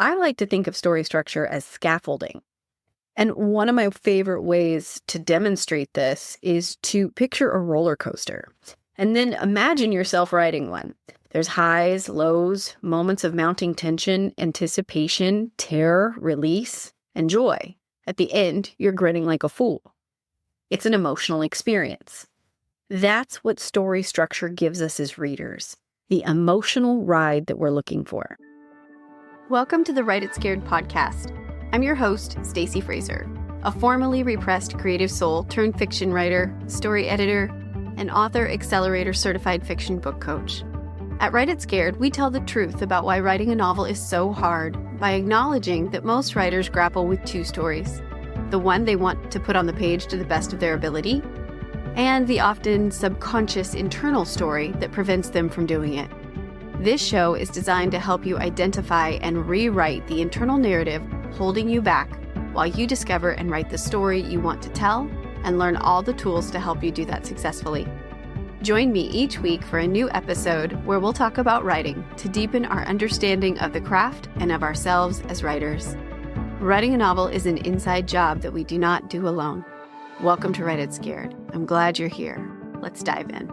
I like to think of story structure as scaffolding. And one of my favorite ways to demonstrate this is to picture a roller coaster and then imagine yourself riding one. There's highs, lows, moments of mounting tension, anticipation, terror, release, and joy. At the end, you're grinning like a fool. It's an emotional experience. That's what story structure gives us as readers, the emotional ride that we're looking for. Welcome to the Write It Scared podcast. I'm your host, Stacy Fraser, a formerly repressed creative soul turned fiction writer, story editor, and author accelerator certified fiction book coach. At Write It Scared, we tell the truth about why writing a novel is so hard by acknowledging that most writers grapple with two stories: the one they want to put on the page to the best of their ability, and the often subconscious internal story that prevents them from doing it. This show is designed to help you identify and rewrite the internal narrative holding you back while you discover and write the story you want to tell and learn all the tools to help you do that successfully. Join me each week for a new episode where we'll talk about writing to deepen our understanding of the craft and of ourselves as writers. Writing a novel is an inside job that we do not do alone. Welcome to Write It Scared. I'm glad you're here. Let's dive in.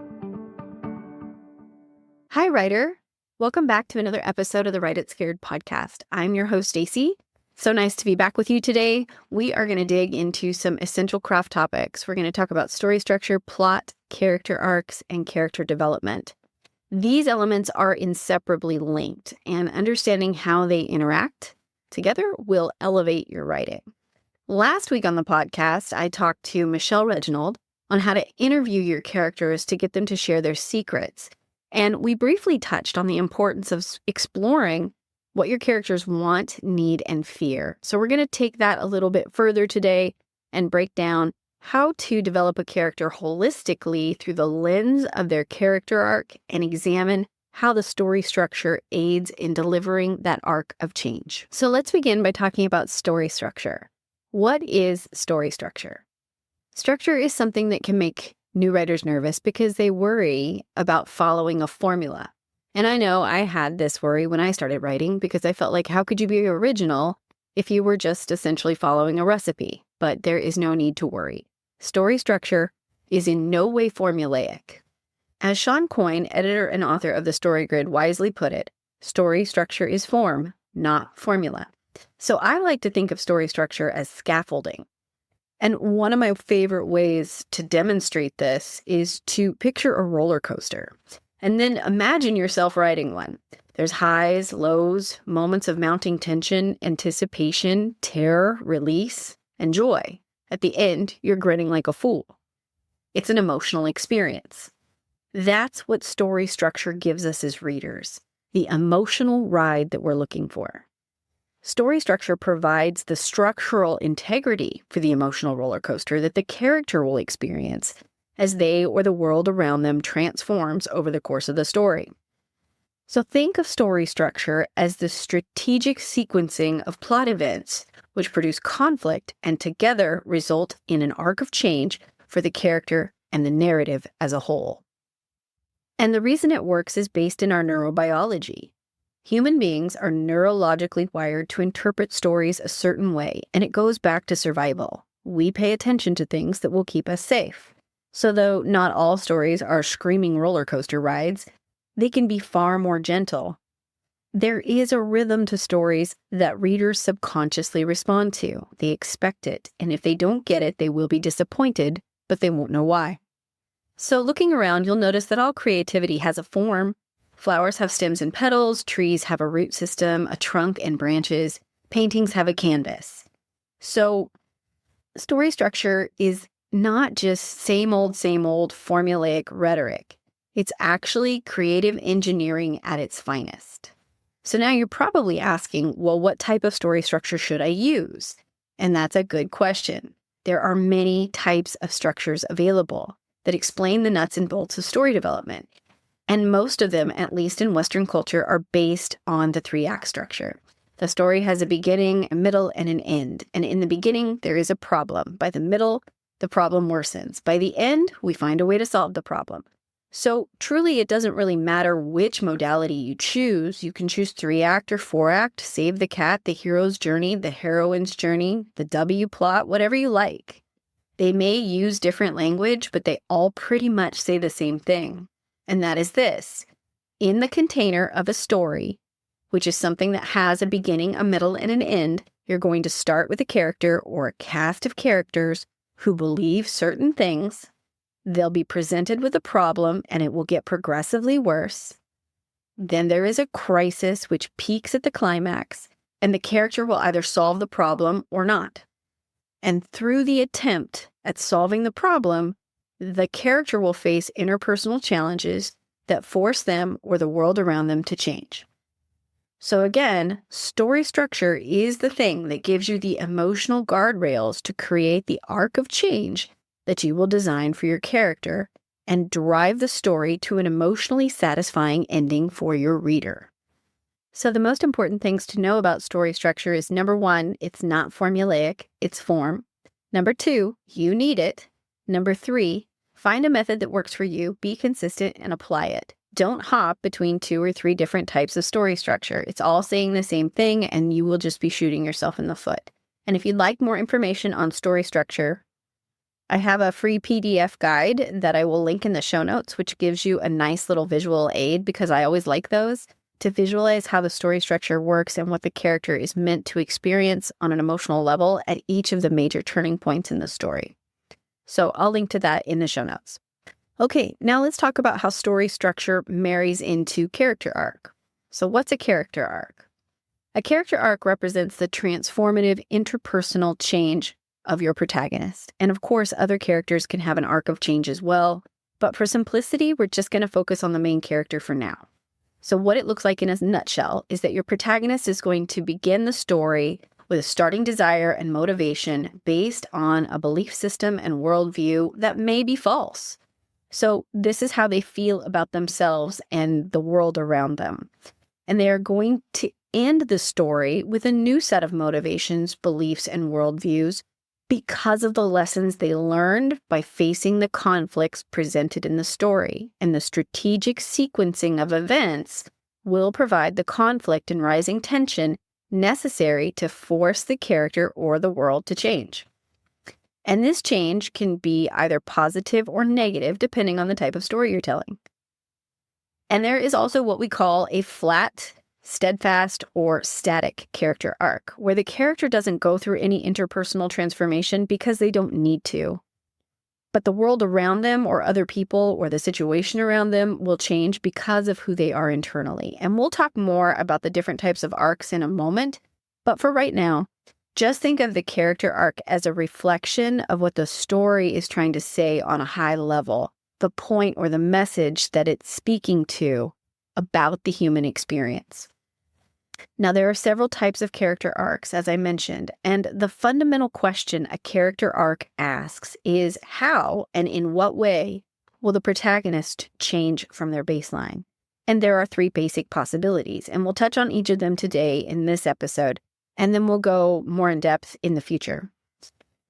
Hi, writer. Welcome back to another episode of the Write It Scared podcast. I'm your host, Stacy. So nice to be back with you today. We are going to dig into some essential craft topics. We're going to talk about story structure, plot, character arcs, and character development. These elements are inseparably linked, and understanding how they interact together will elevate your writing. Last week on the podcast, I talked to Michelle Reginald on how to interview your characters to get them to share their secrets. And we briefly touched on the importance of exploring what your characters want, need, and fear. So we're going to take that a little bit further today and break down how to develop a character holistically through the lens of their character arc and examine how the story structure aids in delivering that arc of change. So let's begin by talking about story structure. What is story structure? Structure is something that can make new writers nervous because they worry about following a formula. And I know I had this worry when I started writing because I felt like, how could you be original if you were just essentially following a recipe? But there is no need to worry. Story structure is in no way formulaic. As Sean Coyne, editor and author of The Story Grid, wisely put it, story structure is form, not formula. So I like to think of story structure as scaffolding. And one of my favorite ways to demonstrate this is to picture a roller coaster and then imagine yourself riding one. There's highs, lows, moments of mounting tension, anticipation, terror, release, and joy. At the end, you're grinning like a fool. It's an emotional experience. That's what story structure gives us as readers, the emotional ride that we're looking for. Story structure provides the structural integrity for the emotional roller coaster that the character will experience as they or the world around them transforms over the course of the story. So think of story structure as the strategic sequencing of plot events which produce conflict and together result in an arc of change for the character and the narrative as a whole. And the reason it works is based in our neurobiology. Human beings are neurologically wired to interpret stories a certain way, and it goes back to survival. We pay attention to things that will keep us safe. So though not all stories are screaming roller coaster rides, they can be far more gentle. There is a rhythm to stories that readers subconsciously respond to. They expect it, and if they don't get it, they will be disappointed, but they won't know why. So looking around, you'll notice that all creativity has a form. Flowers have stems and petals, trees have a root system, a trunk and branches, paintings have a canvas. So story structure is not just same old formulaic rhetoric. It's actually creative engineering at its finest. So now you're probably asking, well, what type of story structure should I use? And that's a good question. There are many types of structures available that explain the nuts and bolts of story development. And most of them, at least in Western culture, are based on the 3-act structure. The story has a beginning, a middle, and an end. And in the beginning, there is a problem. By the middle, the problem worsens. By the end, we find a way to solve the problem. So truly, it doesn't really matter which modality you choose. You can choose 3-act or 4-act, Save the Cat, the hero's journey, the heroine's journey, the W plot, whatever you like. They may use different language, but they all pretty much say the same thing. And that is this: in the container of a story, which is something that has a beginning, a middle, and an end, you're going to start with a character or a cast of characters who believe certain things. They'll be presented with a problem, and it will get progressively worse. Then there is a crisis, which peaks at the climax, and the character will either solve the problem or not. And through the attempt at solving the problem, the character will face interpersonal challenges that force them or the world around them to change. So again, story structure is the thing that gives you the emotional guardrails to create the arc of change that you will design for your character and drive the story to an emotionally satisfying ending for your reader. So the most important things to know about story structure is, number 1, it's not formulaic, it's form. Number 2, you need it. Number 3, find a method that works for you, be consistent, and apply it. Don't hop between 2 or 3 different types of story structure. It's all saying the same thing, and you will just be shooting yourself in the foot. And if you'd like more information on story structure, I have a free PDF guide that I will link in the show notes, which gives you a nice little visual aid, because I always like those, to visualize how the story structure works and what the character is meant to experience on an emotional level at each of the major turning points in the story. So I'll link to that in the show notes. Okay, now let's talk about how story structure marries into character arc. So what's a character arc? A character arc represents the transformative interpersonal change of your protagonist. And of course, other characters can have an arc of change as well. But for simplicity, we're just going to focus on the main character for now. So what it looks like in a nutshell is that your protagonist is going to begin the story with a starting desire and motivation based on a belief system and worldview that may be false. So this is how they feel about themselves and the world around them. And they are going to end the story with a new set of motivations, beliefs, and worldviews because of the lessons they learned by facing the conflicts presented in the story. And the strategic sequencing of events will provide the conflict and rising tension necessary to force the character or the world to change. And this change can be either positive or negative, depending on the type of story you're telling. And there is also what we call a flat, steadfast, or static character arc, where the character doesn't go through any interpersonal transformation because they don't need to. But the world around them or other people or the situation around them will change because of who they are internally. And we'll talk more about the different types of arcs in a moment. But for right now, just think of the character arc as a reflection of what the story is trying to say on a high level, the point or the message that it's speaking to about the human experience. Now, there are several types of character arcs, as I mentioned, and the fundamental question a character arc asks is how and in what way will the protagonist change from their baseline? And there are 3 basic possibilities, and we'll touch on each of them today in this episode, and then we'll go more in depth in the future.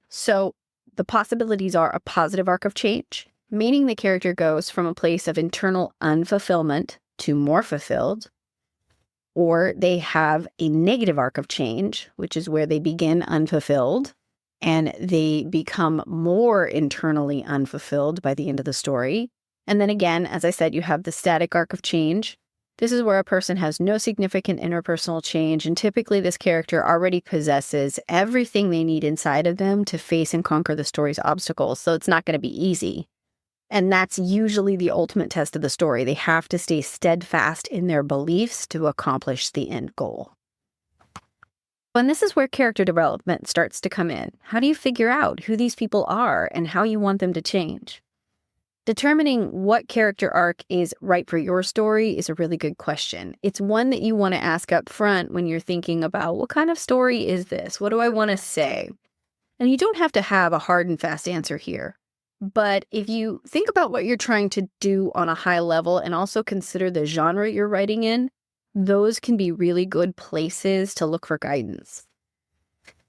So the possibilities are a positive arc of change, meaning the character goes from a place of internal unfulfillment to more fulfilled, or they have a negative arc of change, which is where they begin unfulfilled and they become more internally unfulfilled by the end of the story. And then again, as I said, you have the static arc of change. This is where a person has no significant interpersonal change, and typically this character already possesses everything they need inside of them to face and conquer the story's obstacles, so it's not going to be easy. And that's usually the ultimate test of the story. They have to stay steadfast in their beliefs to accomplish the end goal. And this is where character development starts to come in. How do you figure out who these people are and how you want them to change? Determining what character arc is right for your story is a really good question. It's one that you want to ask up front when you're thinking about what kind of story is this? What do I want to say? And you don't have to have a hard and fast answer here. But if you think about what you're trying to do on a high level and also consider the genre you're writing in, those can be really good places to look for guidance.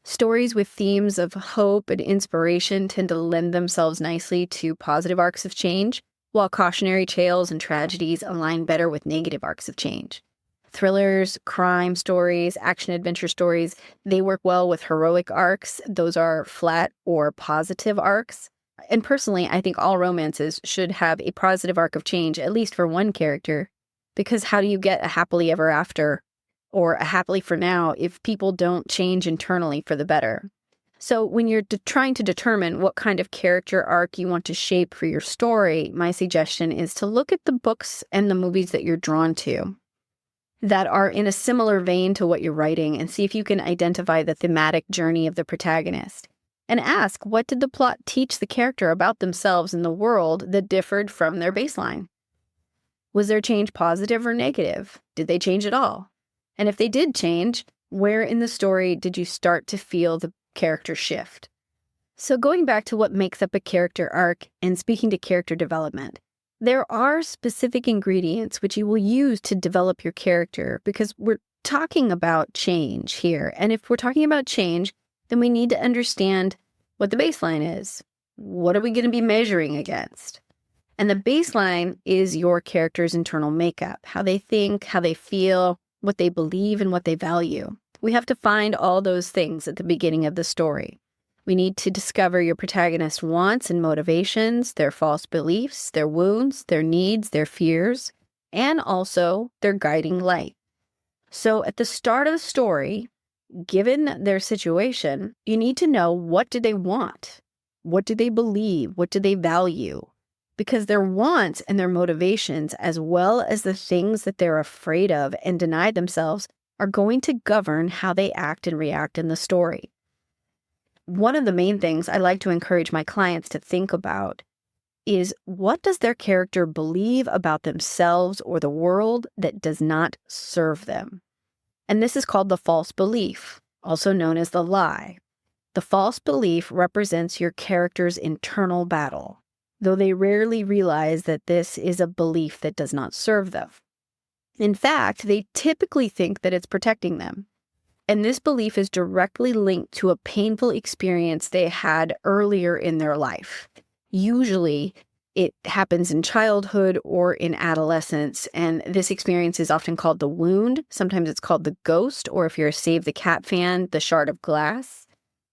Stories with themes of hope and inspiration tend to lend themselves nicely to positive arcs of change, while cautionary tales and tragedies align better with negative arcs of change. Thrillers, crime stories, action-adventure stories, they work well with heroic arcs. Those are flat or positive arcs. And personally, I think all romances should have a positive arc of change, at least for one character, because how do you get a happily ever after or a happily for now if people don't change internally for the better? So when you're trying to determine what kind of character arc you want to shape for your story, my suggestion is to look at the books and the movies that you're drawn to that are in a similar vein to what you're writing and see if you can identify the thematic journey of the protagonist. And ask, what did the plot teach the character about themselves and the world that differed from their baseline? Was their change positive or negative? Did they change at all? And if they did change, where in the story did you start to feel the character shift? So going back to what makes up a character arc and speaking to character development, there are specific ingredients which you will use to develop your character because we're talking about change here. And if we're talking about change, then we need to understand what the baseline is. What are we going to be measuring against? And the baseline is your character's internal makeup, how they think, how they feel, what they believe, and what they value. We have to find all those things at the beginning of the story. We need to discover your protagonist's wants and motivations, their false beliefs, their wounds, their needs, their fears, and also their guiding light. So at the start of the story, given their situation, you need to know, what do they want? What do they believe? What do they value? Because their wants and their motivations, as well as the things that they're afraid of and deny themselves, are going to govern how they act and react in the story. One of the main things I like to encourage my clients to think about is, what does their character believe about themselves or the world that does not serve them? And this is called the false belief, also known as the lie. The false belief represents your character's internal battle, though they rarely realize that this is a belief that does not serve them. In fact, they typically think that it's protecting them. And this belief is directly linked to a painful experience they had earlier in their life. Usually, it happens in childhood or in adolescence, and this experience is often called the wound. Sometimes it's called the ghost, or if you're a Save the Cat fan, the shard of glass.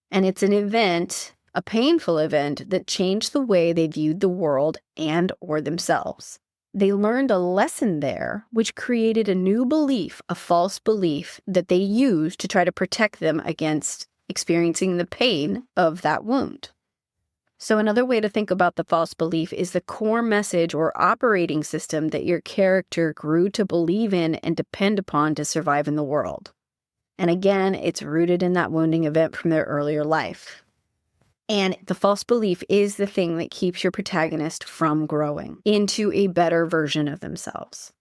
And it's an event, a painful event, that changed the way they viewed the world and or themselves. They learned a lesson there, which created a new belief, a false belief, that they used to try to protect them against experiencing the pain of that wound. So another way to think about the false belief is the core message or operating system that your character grew to believe in and depend upon to survive in the world. And again, it's rooted in that wounding event from their earlier life. And the false belief is the thing that keeps your protagonist from growing into a better version of themselves.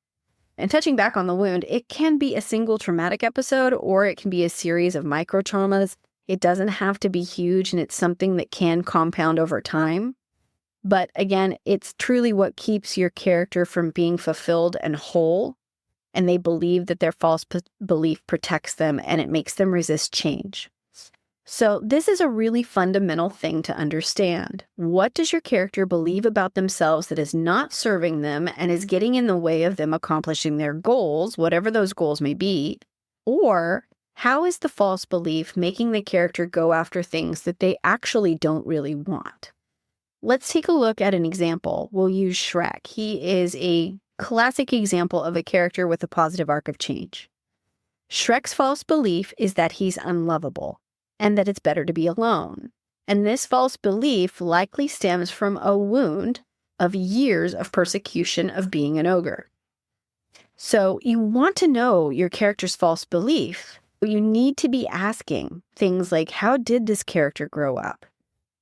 And touching back on the wound, it can be a single traumatic episode, or it can be a series of micro traumas. It doesn't have to be huge, and it's something that can compound over time. But again, it's truly what keeps your character from being fulfilled and whole. And they believe that their false belief protects them, and it makes them resist change. So this is a really fundamental thing to understand. What does your character believe about themselves that is not serving them and is getting in the way of them accomplishing their goals, whatever those goals may be? Or how is the false belief making the character go after things that they actually don't really want? Let's take a look at an example. We'll use Shrek. He is a classic example of a character with a positive arc of change. Shrek's false belief is that he's unlovable, and that it's better to be alone. And this false belief likely stems from a wound of years of persecution of being an ogre. So you want to know your character's false belief, but you need to be asking things like, how did this character grow up?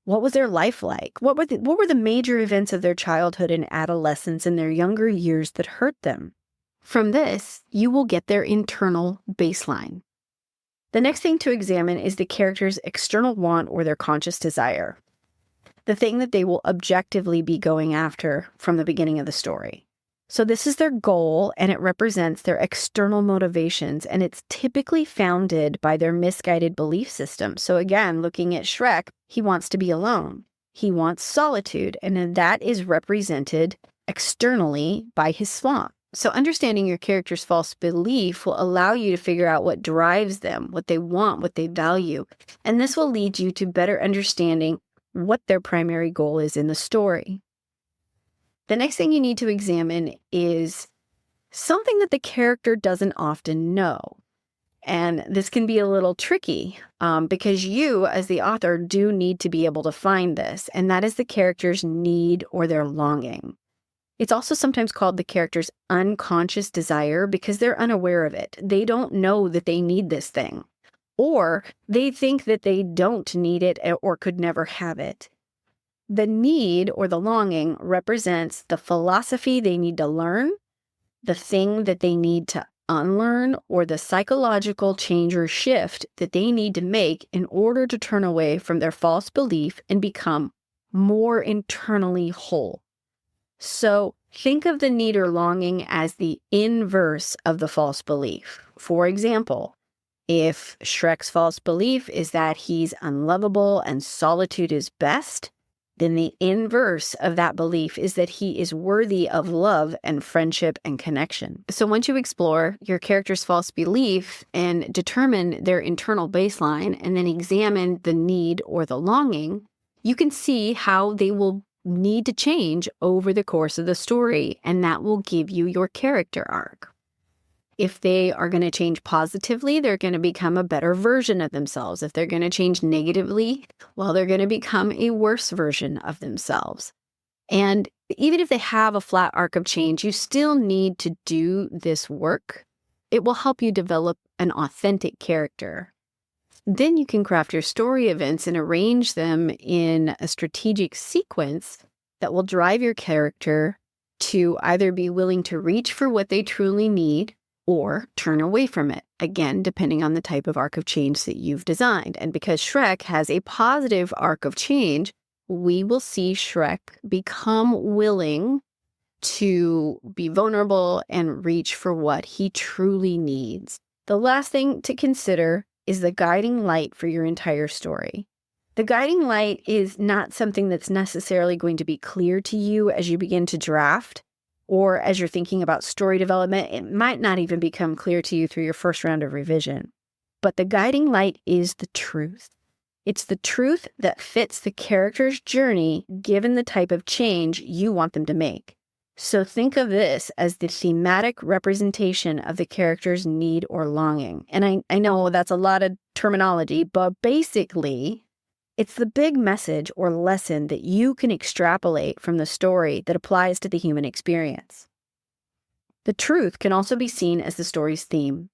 What was their life like? What were the major events of their childhood and adolescence and their younger years that hurt them? From this, you will get their internal baseline. The next thing to examine is the character's external want or their conscious desire, the thing that they will objectively be going after from the beginning of the story. So this is their goal, and it represents their external motivations, and it's typically founded by their misguided belief system. So again, looking at Shrek, he wants to be alone. He wants solitude, and then that is represented externally by his flaw. So understanding your character's false belief will allow you to figure out what drives them, what they want, what they value. And this will lead you to better understanding what their primary goal is in the story. The next thing you need to examine is something that the character doesn't often know. And this can be a little tricky because you, as the author, do need to be able to find this, and that is the character's need or their longing. It's also sometimes called the character's unconscious desire because they're unaware of it. They don't know that they need this thing, or they think that they don't need it or could never have it. The need or the longing represents the philosophy they need to learn, the thing that they need to unlearn, or the psychological change or shift that they need to make in order to turn away from their false belief and become more internally whole. So think of the need or longing as the inverse of the false belief. For example, if Shrek's false belief is that he's unlovable and solitude is best, then the inverse of that belief is that he is worthy of love and friendship and connection. So once you explore your character's false belief and determine their internal baseline and then examine the need or the longing, you can see how they will need to change over the course of the story, and that will give you your character arc. If they are going to change positively, they're going to become a better version of themselves. If they're going to change negatively, well, they're going to become a worse version of themselves. And even if they have a flat arc of change, you still need to do this work. It will help you develop an authentic character. Then you can craft your story events and arrange them in a strategic sequence that will drive your character to either be willing to reach for what they truly need or turn away from it, again, depending on the type of arc of change that you've designed. And because Shrek has a positive arc of change, we will see Shrek become willing to be vulnerable and reach for what he truly needs. The last thing to consider is the guiding light for your entire story. The guiding light is not something that's necessarily going to be clear to you as you begin to draft, or as you're thinking about story development. It might not even become clear to you through your first round of revision. But the guiding light is the truth. It's the truth that fits the character's journey given the type of change you want them to make. So think of this as the thematic representation of the character's need or longing. And I know that's a lot of terminology, but basically, it's the big message or lesson that you can extrapolate from the story that applies to the human experience. The truth can also be seen as the story's theme.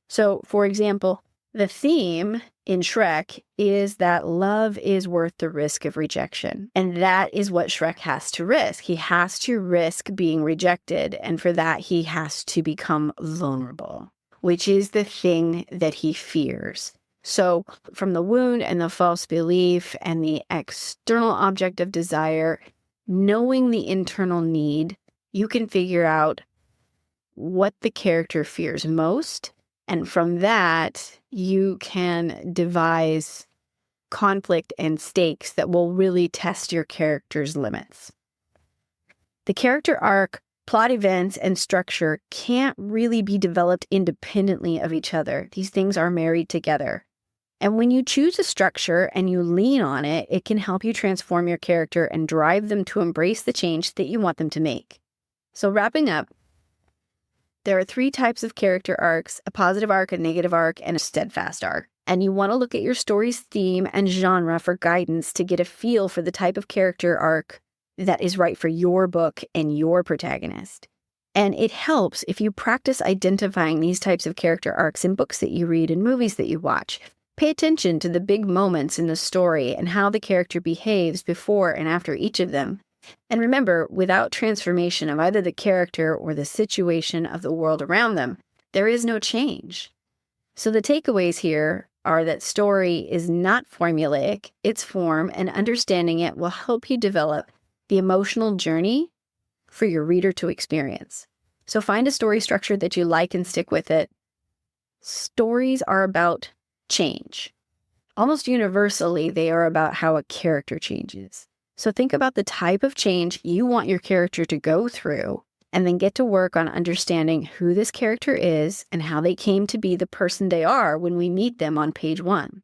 So, for example, the theme in Shrek is that love is worth the risk of rejection. And that is what Shrek has to risk. He has to risk being rejected. And for that, he has to become vulnerable, which is the thing that he fears. So from the wound and the false belief and the external object of desire, knowing the internal need, you can figure out what the character fears most. And from that, you can devise conflict and stakes that will really test your character's limits. The character arc, plot events, and structure can't really be developed independently of each other. These things are married together. And when you choose a structure and you lean on it, it can help you transform your character and drive them to embrace the change that you want them to make. So wrapping up, there are 3 types of character arcs: a positive arc, a negative arc, and a steadfast arc. And you want to look at your story's theme and genre for guidance to get a feel for the type of character arc that is right for your book and your protagonist. And it helps if you practice identifying these types of character arcs in books that you read and movies that you watch. Pay attention to the big moments in the story and how the character behaves before and after each of them. And remember, without transformation of either the character or the situation of the world around them, there is no change. So the takeaways here are that story is not formulaic, it's form, and understanding it will help you develop the emotional journey for your reader to experience. So find a story structure that you like and stick with it. Stories are about change. Almost universally, they are about how a character changes. So think about the type of change you want your character to go through, and then get to work on understanding who this character is and how they came to be the person they are when we meet them on page 1.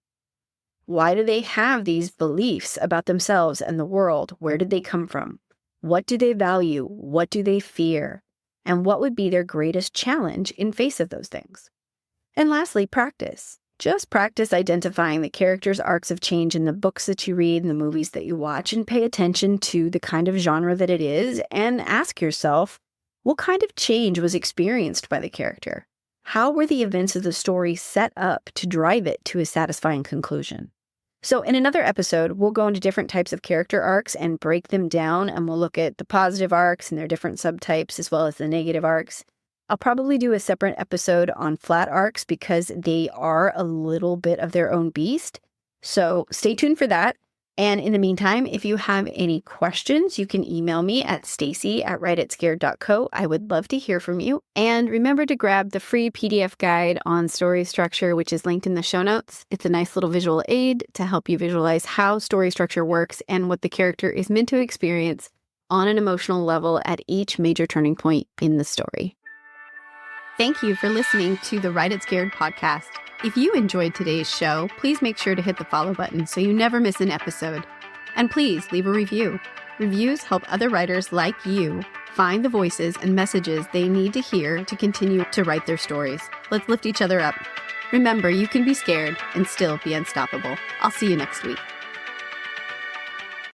Why do they have these beliefs about themselves and the world? Where did they come from? What do they value? What do they fear? And what would be their greatest challenge in face of those things? And lastly, practice. Just practice identifying the characters' arcs of change in the books that you read and the movies that you watch, and pay attention to the kind of genre that it is, and ask yourself, what kind of change was experienced by the character? How were the events of the story set up to drive it to a satisfying conclusion? So in another episode, we'll go into different types of character arcs and break them down, and we'll look at the positive arcs and their different subtypes, as well as the negative arcs. I'll probably do a separate episode on flat arcs because they are a little bit of their own beast. So stay tuned for that. And in the meantime, if you have any questions, you can email me at stacy@writeitscared.co. I would love to hear from you. And remember to grab the free PDF guide on story structure, which is linked in the show notes. It's a nice little visual aid to help you visualize how story structure works and what the character is meant to experience on an emotional level at each major turning point in the story. Thank you for listening to the Write It Scared podcast. If you enjoyed today's show, please make sure to hit the follow button so you never miss an episode. And please leave a review. Reviews help other writers like you find the voices and messages they need to hear to continue to write their stories. Let's lift each other up. Remember, you can be scared and still be unstoppable. I'll see you next week.